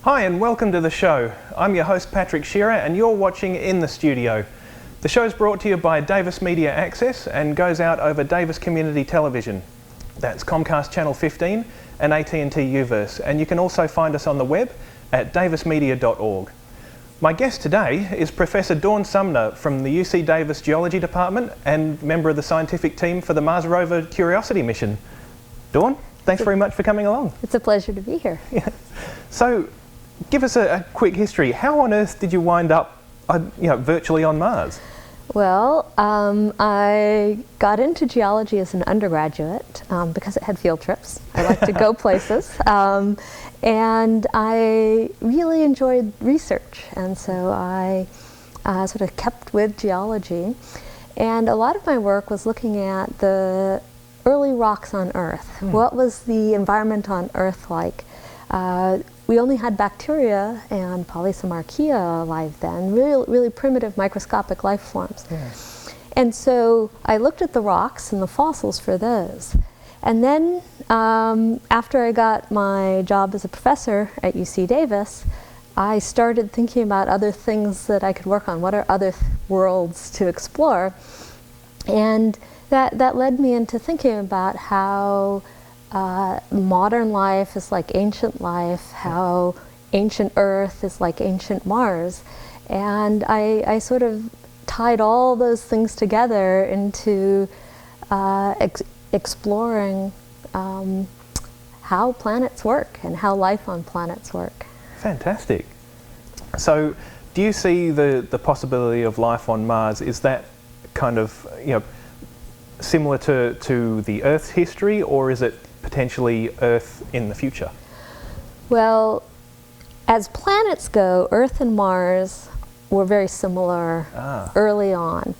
Hi and welcome to the show. I'm your host Patrick Shearer and you're watching In the Studio. The show is brought to you by Davis Media Access and goes out over Davis Community Television. That's Comcast Channel 15 and AT&T Uverse, and you can also find us on the web at davismedia.org. My guest today is Professor Dawn Sumner from the UC Davis Geology Department and member of the scientific team for the Mars Rover Curiosity mission. Dawn, thanks very much for coming along. It's a pleasure to be here. Yeah. So, give us a quick history. How on earth did you wind up, virtually on Mars? Well, I got into geology as an undergraduate because it had field trips. I like to go places. And I really enjoyed research. And so I sort of kept with geology. And a lot of my work was looking at the early rocks on Earth. What was the environment on Earth like? We only had bacteria and Polysamarchia alive then, really primitive microscopic life forms. Yeah. And so I looked at the rocks and the fossils for those. And then after I got my job as a professor at UC Davis, I started thinking about other things that I could work on. What are other worlds to explore? And that led me into thinking about how modern life is like ancient life, how ancient Earth is like ancient Mars. And I sort of tied all those things together into exploring how planets work and how life on planets work. Fantastic. So, do you see the possibility of life on Mars? Is that kind of similar to the Earth's history, or is it potentially Earth in the future? Well, as planets go, Earth and Mars were very similar early on,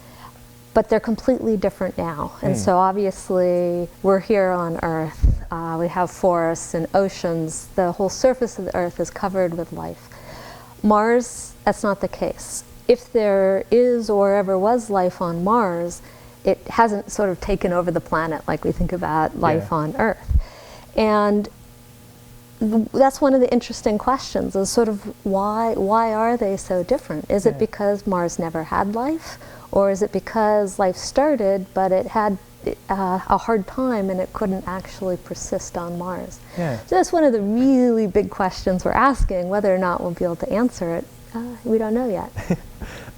but they're completely different now. And so obviously we're here on Earth. We have forests and oceans. The whole surface of the Earth is covered with life. Mars, that's not the case. If there is or ever was life on Mars, it hasn't sort of taken over the planet like we think about life on Earth. And that's one of the interesting questions, is sort of why are they so different? Is it because Mars never had life? Or is it because life started, but it had a hard time and it couldn't actually persist on Mars? Yeah. So that's one of the really big questions we're asking. Whether or not we'll be able to answer it, we don't know yet.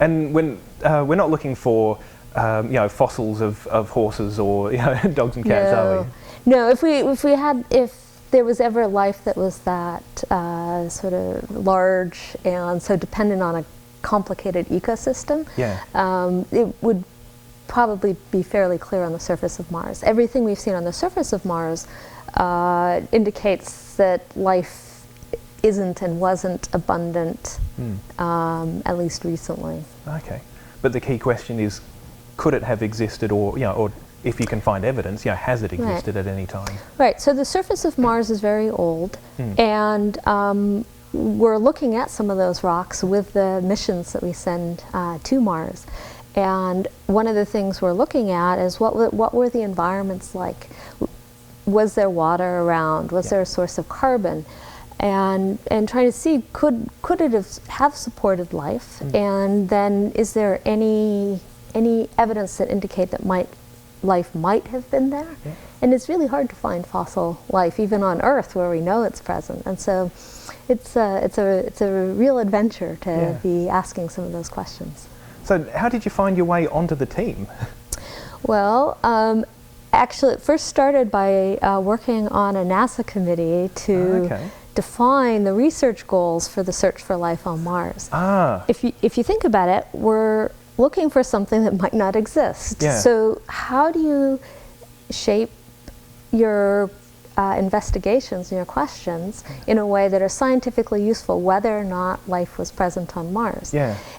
And when we're not looking for fossils of horses or dogs and cats, are we? No, if there was ever life that was that sort of large and so dependent on a complicated ecosystem, it would probably be fairly clear on the surface of Mars. Everything we've seen on the surface of Mars indicates that life isn't and wasn't abundant, at least recently. Okay, but the key question is, could it have existed, or if you can find evidence, has it existed at any time? Right. So the surface of Mars is very old, and we're looking at some of those rocks with the missions that we send to Mars. And one of the things we're looking at is what were the environments like? Was there water around? Was there a source of carbon? And trying to see, could it have supported life? And then is there any evidence that indicate that life might have been there? And it's really hard to find fossil life, even on Earth, where we know it's present. And so it's a real adventure to be asking some of those questions. So how did you find your way onto the team? Well, actually it first started by working on a NASA committee to define the research goals for the search for life on Mars. If you think about it, we're looking for something that might not exist. So how do you shape your investigations and your questions in a way that are scientifically useful, whether or not life was present on Mars?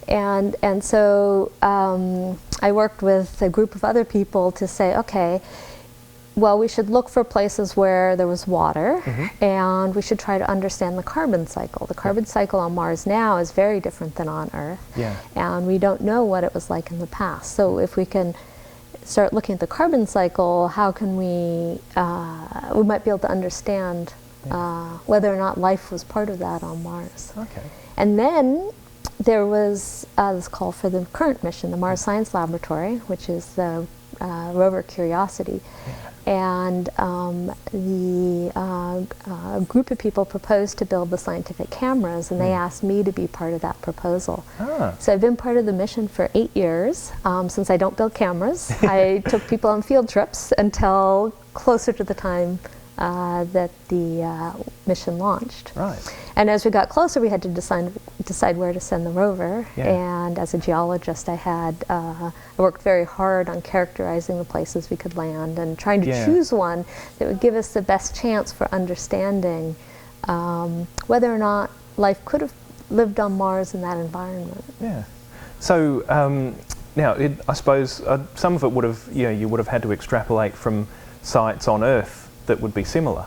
And so I worked with a group of other people to say, okay, well, we should look for places where there was water, and we should try to understand the carbon cycle. The carbon cycle on Mars now is very different than on Earth, and we don't know what it was like in the past. So if we can start looking at the carbon cycle, how can we might be able to understand whether or not life was part of that on Mars. Okay. And then there was this call for the current mission, the Mars Science Laboratory, which is the rover Curiosity. And the group of people proposed to build the scientific cameras, and they asked me to be part of that proposal. So I've been part of the mission for 8 years. Since I don't build cameras, I took people on field trips until closer to the time that the mission launched. Right. And as we got closer, we had to decide where to send the rover. And as a geologist, I worked very hard on characterizing the places we could land and trying to choose one that would give us the best chance for understanding whether or not life could have lived on Mars in that environment. Yeah. So now, I suppose some of it would have, you would have had to extrapolate from sites on Earth that would be similar.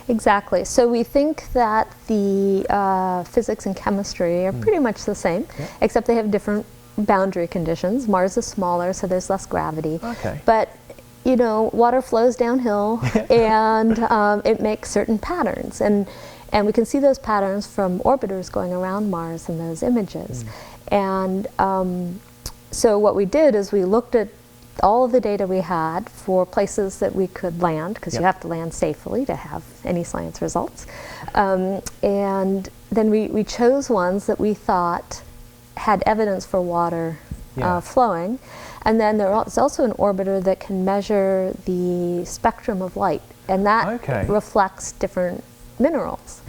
Exactly. So we think that the physics and chemistry are pretty much the same, except they have different boundary conditions. Mars is smaller, so there's less gravity. Okay. But water flows downhill, and it makes certain patterns, and we can see those patterns from orbiters going around Mars in those images. And so what we did is we looked at all of the data we had for places that we could land, because you have to land safely to have any science results. And then we chose ones that we thought had evidence for water flowing. And then there's also an orbiter that can measure the spectrum of light, and that reflects different minerals.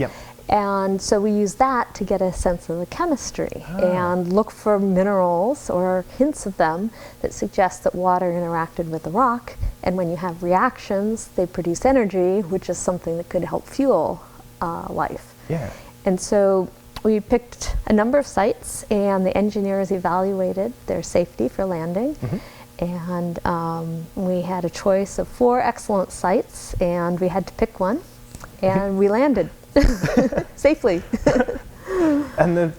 And so we use that to get a sense of the chemistry and look for minerals or hints of them that suggest that water interacted with the rock. And when you have reactions, they produce energy, which is something that could help fuel life. And so we picked a number of sites, and the engineers evaluated their safety for landing. And we had a choice of 4 excellent sites, and we had to pick one, and we landed. Safely. And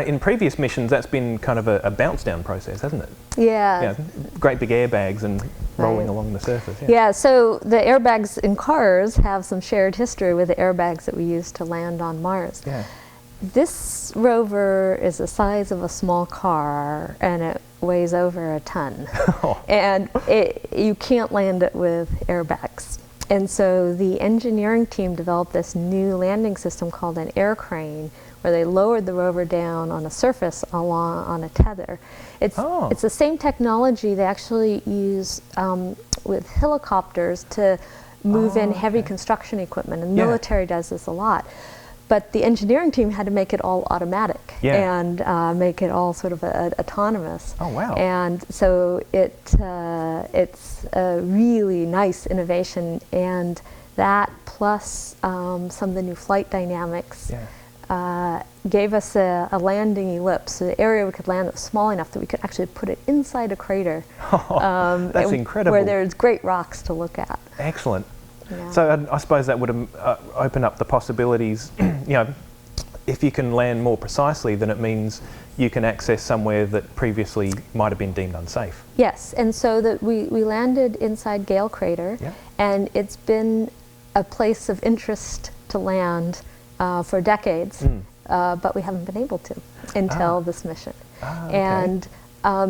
in previous missions, that's been kind of a bounce down process, hasn't it? Yeah. Great big airbags and rolling along the surface. So the airbags in cars have some shared history with the airbags that we use to land on Mars. This rover is the size of a small car, and it weighs over a ton. And you can't land it with airbags. And so the engineering team developed this new landing system called an air crane, where they lowered the rover down on a surface on a tether. It's the same technology they actually use with helicopters to move in heavy construction equipment, and the military does this a lot. But the engineering team had to make it all automatic and make it all sort of autonomous. And so it's a really nice innovation, and that plus some of the new flight dynamics gave us a landing ellipse, so the area we could land that was small enough that we could actually put it inside a crater. That's incredible. Where there's great rocks to look at. Excellent. So I suppose that would open up the possibilities. If you can land more precisely, then it means you can access somewhere that previously might have been deemed unsafe. Yes, and so that we landed inside Gale Crater, and it's been a place of interest to land for decades, but we haven't been able to until this mission. And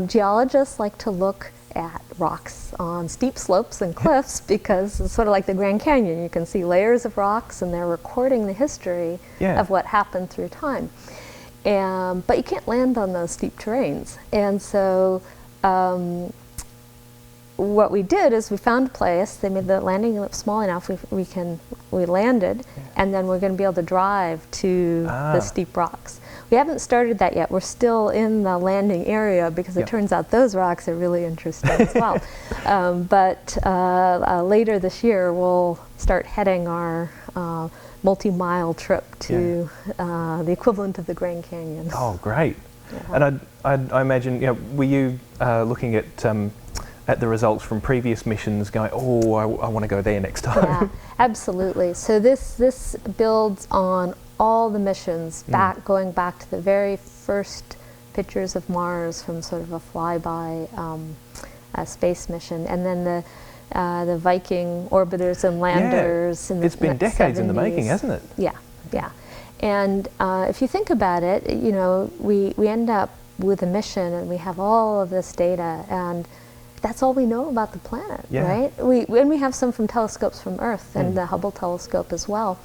geologists like to look at rocks on steep slopes and cliffs because it's sort of like the Grand Canyon. You can see layers of rocks, and they're recording the history of what happened through time. But you can't land on those steep terrains. And so what we did is we found a place. They made the landing ellipse small enough we landed, and then we're going to be able to drive to the steep rocks. We haven't started that yet. We're still in the landing area because it turns out those rocks are really interesting as well. But later this year, we'll start heading our multi-mile trip to the equivalent of the Grand Canyon. Oh, great. And I imagine, were you looking at the results from previous missions going, I want to go there next time? Yeah, absolutely. So this builds on all the missions, going back to the very first pictures of Mars from sort of a flyby space mission, and then the Viking orbiters and landers. Yeah, it's been decades 70s. In the making, hasn't it? Yeah, yeah. And if you think about it, you know, we end up with a mission and we have all of this data, and that's all we know about the planet, right? And we have some from telescopes from Earth and the Hubble telescope as well.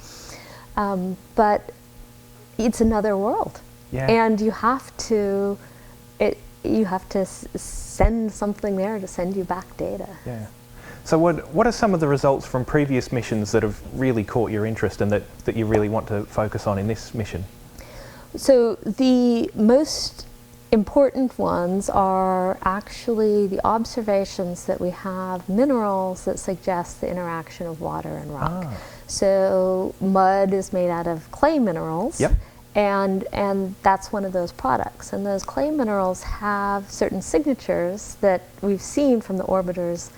But it's another world, and you have to send something there to send you back data. Yeah. So what are some of the results from previous missions that have really caught your interest and that you really want to focus on in this mission? So the most important ones are actually the observations that we have minerals that suggest the interaction of water and rock. So mud is made out of clay minerals. Yep. And that's one of those products. And those clay minerals have certain signatures that we've seen from the orbiters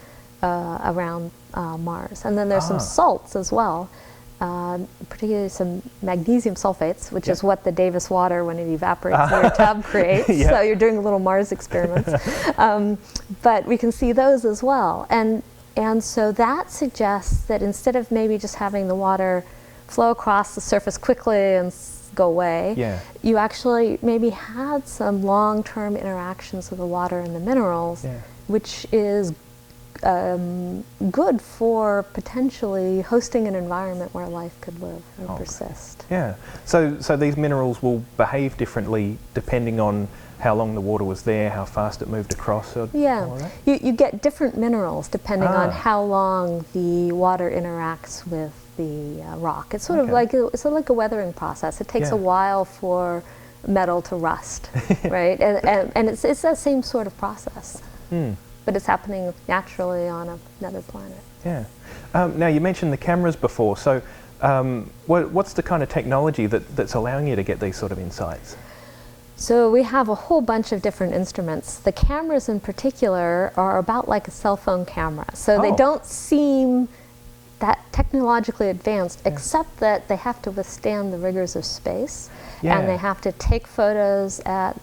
around Mars. And then there's some salts as well, particularly some magnesium sulfates, which is what the Davis water, when it evaporates in your tub, creates. So you're doing little Mars experiments. But we can see those as well. And so that suggests that instead of maybe just having the water flow across the surface quickly and go away, you actually maybe had some long-term interactions with the water and the minerals, which is good for potentially hosting an environment where life could live and persist. Yeah. So these minerals will behave differently depending on how long the water was there, how fast it moved across. You get different minerals depending on how long the water interacts with the rock. It's sort of like a weathering process. It takes a while for metal to rust, right? And it's that same sort of process. But it's happening naturally on another planet. Yeah. Now you mentioned the cameras before. So what's the kind of technology that's allowing you to get these sort of insights? So we have a whole bunch of different instruments. The cameras in particular are about like a cell phone camera. So they don't seem that technologically advanced, except that they have to withstand the rigors of space. And they have to take photos at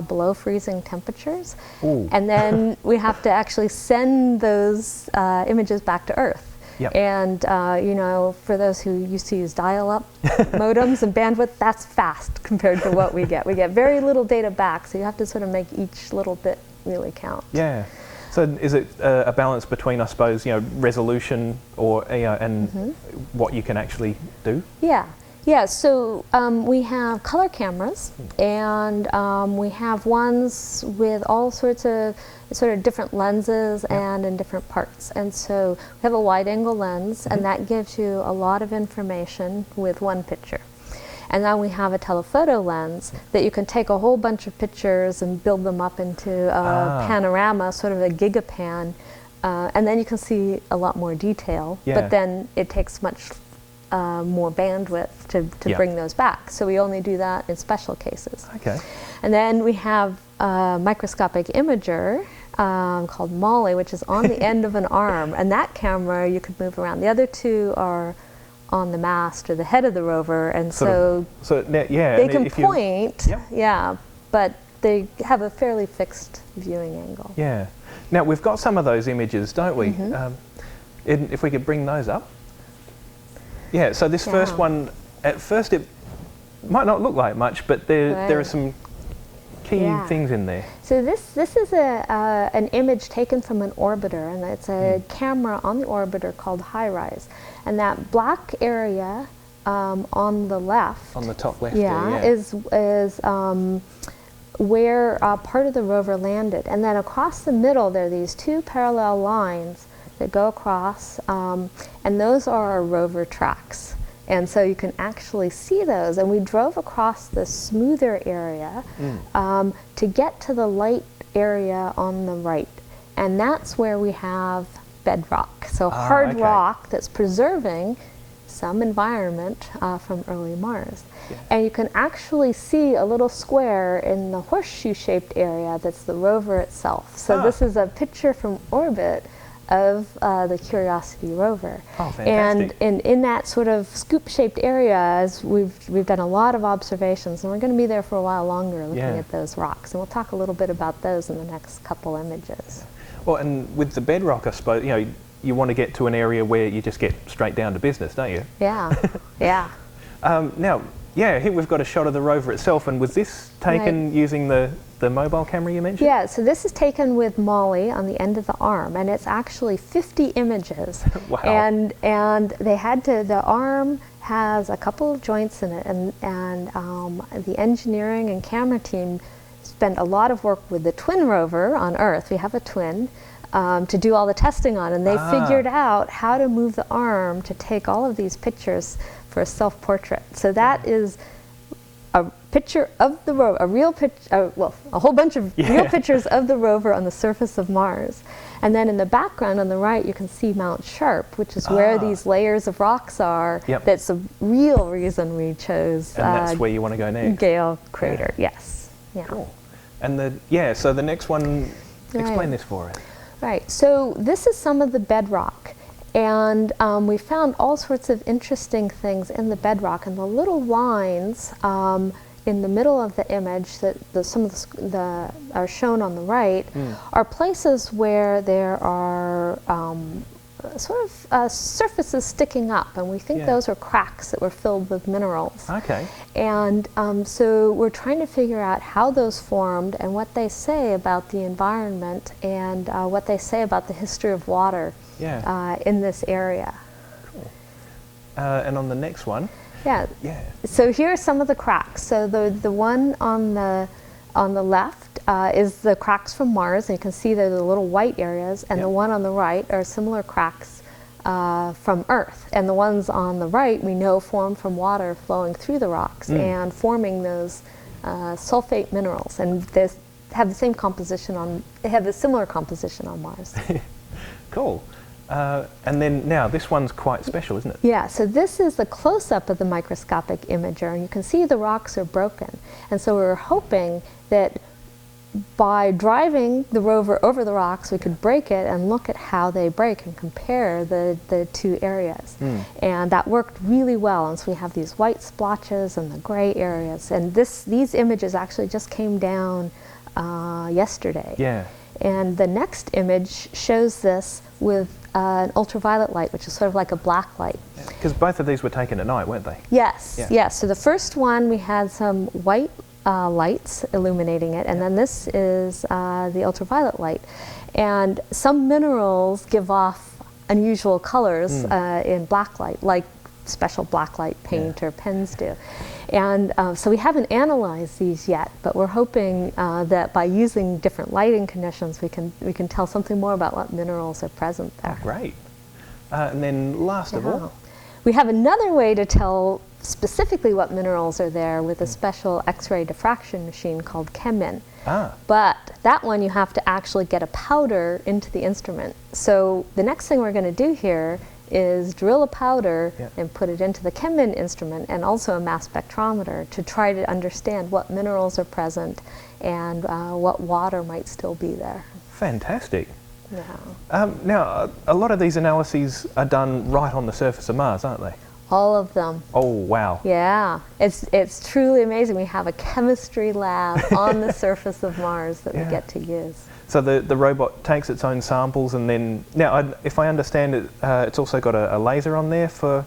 below freezing temperatures. And then we have to actually send those images back to Earth. And you know, for those who used to use dial-up modems and bandwidth, that's fast compared to what we get. We get very little data back, so you have to sort of make each little bit really count. Yeah. So is it a balance between, I suppose, you know, resolution or and what you can actually do? Yeah, so we have color cameras, and we have ones with all sorts of sort of different lenses and in different parts. And so we have a wide-angle lens, and that gives you a lot of information with one picture. And then we have a telephoto lens that you can take a whole bunch of pictures and build them up into a panorama, sort of a gigapan, and then you can see a lot more detail, but then it takes much more bandwidth to bring those back. So we only do that in special cases. And then we have a microscopic imager called Molly, which is on the end of an arm, and that camera you could move around. The other two are on the mast or the head of the rover, and they can point, but they have a fairly fixed viewing angle. Yeah. Now we've got some of those images, don't we? If we could bring those up. Yeah, so this first one, at first it might not look like much, but there are some key things in there. So this is an image taken from an orbiter, and it's a camera on the orbiter called HiRISE. And that black area on the left, on the top left, is where part of the rover landed. And then across the middle, there are these two parallel lines that go across, and those are our rover tracks. And so you can actually see those. And we drove across the smoother area to get to the light area on the right. And that's where we have bedrock. So hard rock that's preserving some environment from early Mars. And you can actually see a little square in the horseshoe-shaped area that's the rover itself. So this is a picture from orbit of the Curiosity rover. And in that sort of scoop-shaped area, we've done a lot of observations, and we're going to be there for a while longer looking at those rocks. And we'll talk a little bit about those in the next couple images. Well, and with the bedrock, I suppose, you know, you want to get to an area where you just get straight down to business, don't you? Yeah, yeah. Now, yeah, here we've got a shot of the rover itself, and was this taken using the mobile camera you mentioned? Yeah, so this is taken with Molly on the end of the arm, and it's actually 50 images. Wow. And they had to, the arm has a couple of joints in it, and the engineering and camera team spent a lot of work with the twin rover on Earth. We have a twin. To do all the testing on, and they figured out how to move the arm to take all of these pictures for a self-portrait. So that is a picture of the rover, a real picture, well, a whole bunch of real pictures of the rover on the surface of Mars. And then in the background on the right, you can see Mount Sharp, which is where these layers of rocks are. Yep. That's the real reason we chose. And that's where you want to go next. Gale crater, yes. Yeah. Cool. And so the next one, explain this for us. Right, so this is some of the bedrock, and we found all sorts of interesting things in the bedrock, and the little lines in the middle of the image that some of the are shown on the right are places where there are sort of surfaces sticking up, and we think those are cracks that were filled with minerals. Okay. And so we're trying to figure out how those formed and what they say about the environment and what they say about the history of water in this area. Cool. And on the next one? Yeah. So here are some of the cracks. So the one on the left is the cracks from Mars, and you can see they're the little white areas, and the one on the right are similar cracks from Earth. And the ones on the right we know formed from water flowing through the rocks and forming those sulfate minerals, and they have the same composition they have a similar composition on Mars. Cool. And then now this one's quite special, isn't it? Yeah, so this is the close-up of the microscopic imager, and you can see the rocks are broken. And so we were hoping that by driving the rover over the rocks, we could break it and look at how they break and compare the two areas. And that worked really well, and so we have these white splotches and the gray areas. And these images actually just came down yesterday. Yeah. And the next image shows this with an ultraviolet light, which is sort of like a black light. Because both of these were taken at night, weren't they? Yes, yes. So the first one, we had some white lights illuminating it, and then this is the ultraviolet light. And some minerals give off unusual colors in black light, like special black light paint or pens do. And so we haven't analyzed these yet, but we're hoping that by using different lighting conditions, we can tell something more about what minerals are present there. Oh, great. And then last of all, we have another way to tell specifically what minerals are there with a special X-ray diffraction machine called ChemIn. But that one you have to actually get a powder into the instrument. So the next thing we're going to do here is drill a powder and put it into the ChemIn instrument, and also a mass spectrometer, to try to understand what minerals are present and what water might still be there. Fantastic. Yeah. Now, a lot of these analyses are done right on the surface of Mars, aren't they? All of them. Oh, wow. Yeah, it's truly amazing. We have a chemistry lab on the surface of Mars that we get to use. So the robot takes its own samples, and then, now if I understand it, it's also got a laser on there for,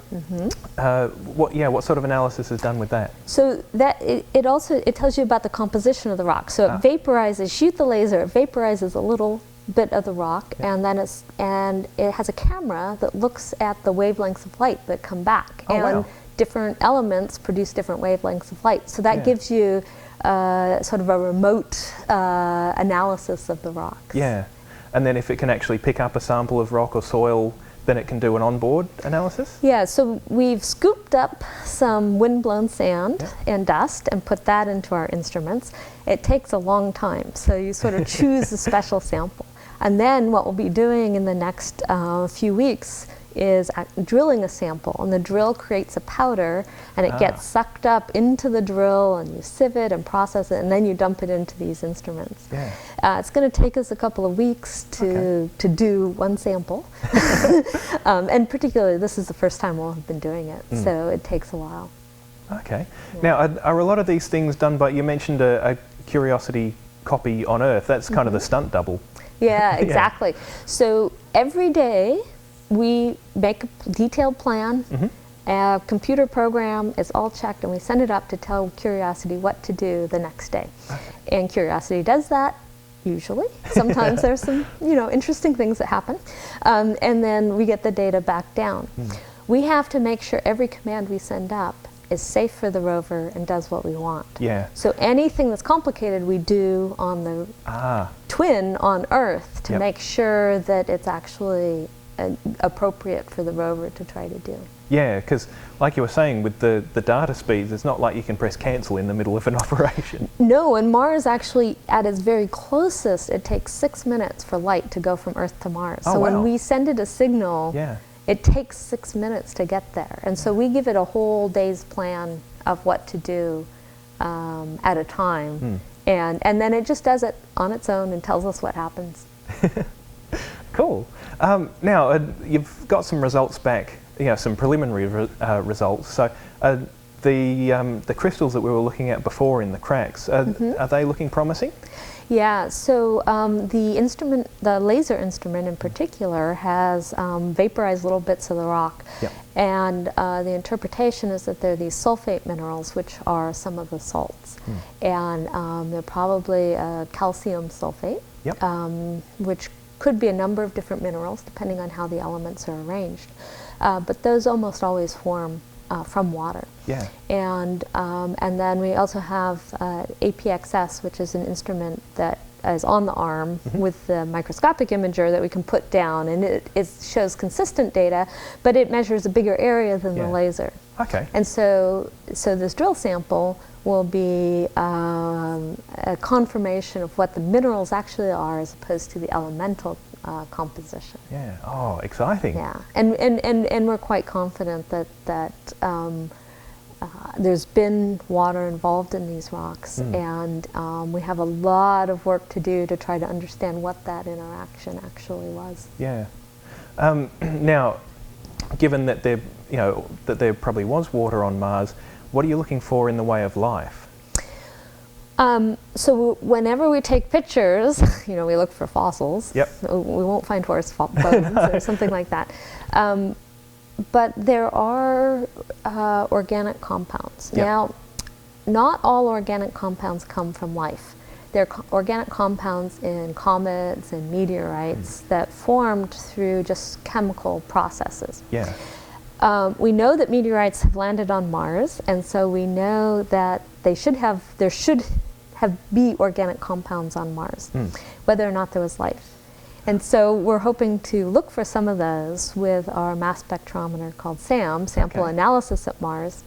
what sort of analysis is done with that? So that it also tells you about the composition of the rock. So it vaporizes, shoot the laser, it vaporizes a little bit of the rock, and then it has a camera that looks at the wavelengths of light that come back, and different elements produce different wavelengths of light. So that gives you sort of a remote analysis of the rocks. Yeah, and then if it can actually pick up a sample of rock or soil, then it can do an onboard analysis? Yeah, so we've scooped up some wind-blown sand and dust and put that into our instruments. It takes a long time, so you sort of choose a special sample. And then what we'll be doing in the next few weeks is drilling a sample, and the drill creates a powder, and it gets sucked up into the drill, and you sieve it and process it, and then you dump it into these instruments. It's going to take us a couple of weeks to do one sample, and particularly this is the first time we'll have been doing it, so it takes a while. Okay. Now, are a lot of these things done by, you mentioned a Curiosity copy on Earth, that's kind of the stunt double. Yeah, exactly. So every day we make a detailed plan, a computer program is all checked, and we send it up to tell Curiosity what to do the next day. And Curiosity does that, usually. Sometimes there's some, interesting things that happen. And then we get the data back down. We have to make sure every command we send up is safe for the rover and does what we want. Yeah. So anything that's complicated we do on the twin on Earth to make sure that it's actually appropriate for the rover to try to do. Yeah, because like you were saying, with the data speeds, it's not like you can press cancel in the middle of an operation. No, and Mars actually, at its very closest, it takes 6 minutes for light to go from Earth to Mars. So when we send it a signal, it takes 6 minutes to get there. And so we give it a whole day's plan of what to do at a time. And then it just does it on its own and tells us what happens. Cool. Now, you've got some results back, some preliminary results. So the crystals that we were looking at before in the cracks, are they looking promising? Yeah, so the laser instrument in particular has vaporized little bits of the rock. And the interpretation is that they're these sulfate minerals, which are some of the salts. And they're probably calcium sulfate, which could be a number of different minerals depending on how the elements are arranged. But those almost always form from water. And then we also have APXS, which is an instrument that is on the arm with the microscopic imager that we can put down, and it shows consistent data, but it measures a bigger area than the laser. And so this drill sample will be a confirmation of what the minerals actually are as opposed to the elemental composition. Oh, exciting. And we're quite confident that there's been water involved in these rocks, and we have a lot of work to do to try to understand what that interaction actually was. Now, given that there probably was water on Mars, what are you looking for in the way of life? So whenever we take pictures, we look for fossils. We won't find horse bones or something like that. But there are organic compounds. Now, not all organic compounds come from life. There are organic compounds in comets and meteorites that formed through just chemical processes. We know that meteorites have landed on Mars, and so we know that there should be organic compounds on Mars, whether or not there was life. And so we're hoping to look for some of those with our mass spectrometer called SAM, Sample Analysis at Mars,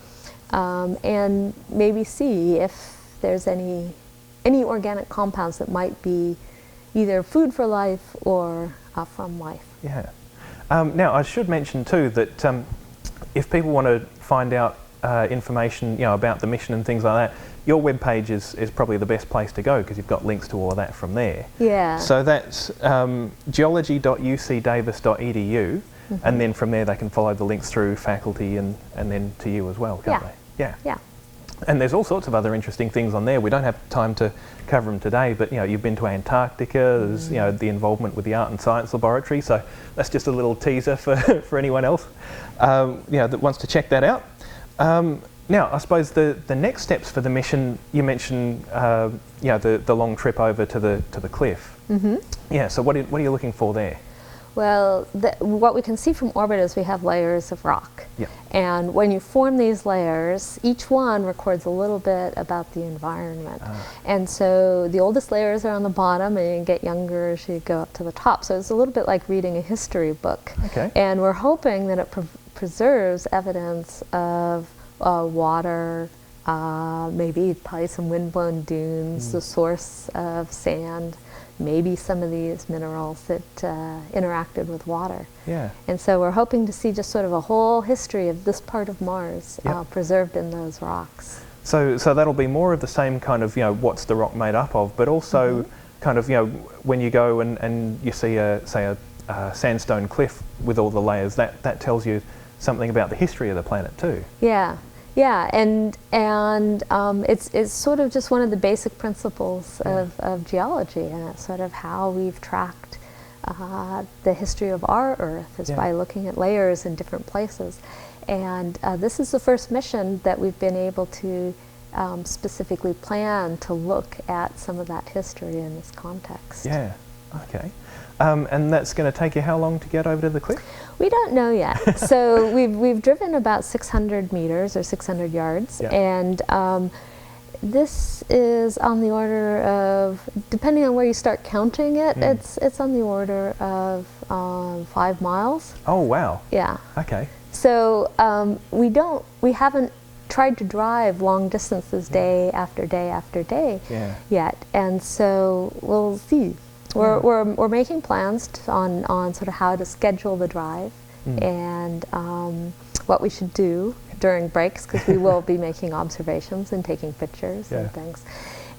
and maybe see if there's any organic compounds that might be either food for life or from life. Now, I should mention too that if people want to find out information about the mission and things like that, your webpage is probably the best place to go because you've got links to all of that from there. So that's geology.ucdavis.edu, and then from there they can follow the links through faculty and then to you as well, can't they? And there's all sorts of other interesting things on there. We don't have time to cover them today, but you've been to Antarctica. There's the involvement with the Art and Science Laboratory. So that's just a little teaser for anyone else that wants to check that out. Now, I suppose the next steps for the mission, you mentioned the long trip over to the cliff. So what are you looking for there? Well, what we can see from orbit is we have layers of rock. And when you form these layers, each one records a little bit about the environment. And so the oldest layers are on the bottom, and you get younger as you go up to the top. So it's a little bit like reading a history book. And we're hoping that it preserves evidence of water, maybe probably some windblown dunes, the source of sand, maybe some of these minerals that interacted with water. And so we're hoping to see just sort of a whole history of this part of Mars preserved in those rocks. So that'll be more of the same kind of, what's the rock made up of, but also kind of, when you go and you see say a sandstone cliff with all the layers, that tells you something about the history of the planet too. And it's sort of just one of the basic principles of geology, and it's sort of how we've tracked the history of our Earth is by looking at layers in different places. And this is the first mission that we've been able to specifically plan to look at some of that history in this context. Yeah, okay. And that's going to take you how long to get over to the cliff? We don't know yet. So we've driven about 600 meters or 600 yards, and this is on the order of, depending on where you start counting it, it's on the order of 5 miles. Oh wow! Yeah. Okay. So we haven't tried to drive long distances day after day after day yet, and so we'll see. We're making plans on sort of how to schedule the drive and what we should do during breaks, because we will be making observations and taking pictures and things,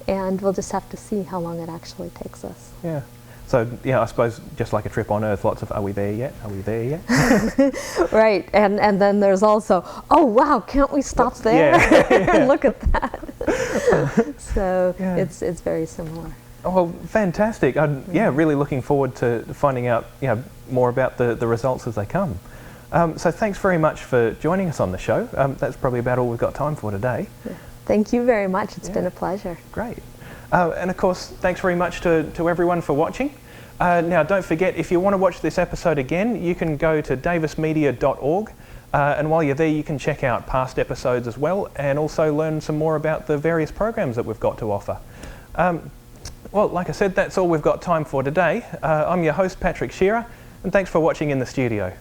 and we'll just have to see how long it actually takes us. Yeah. So yeah, I suppose just like a trip on Earth, lots of "Are we there yet? Are we there yet?" Right, and then there's also, "Oh wow, can't we stop there and look at that?" So it's very similar. Oh, well, fantastic! Yeah, really looking forward to finding out more about the results as they come. So thanks very much for joining us on the show. That's probably about all we've got time for today. Thank you very much. It's been a pleasure. Great. And of course, thanks very much to everyone for watching. Now, don't forget, if you want to watch this episode again, you can go to davismedia.org, and while you're there, you can check out past episodes as well, and also learn some more about the various programs that we've got to offer. Well, like I said, that's all we've got time for today. I'm your host, Patrick Shearer, and thanks for watching in the studio.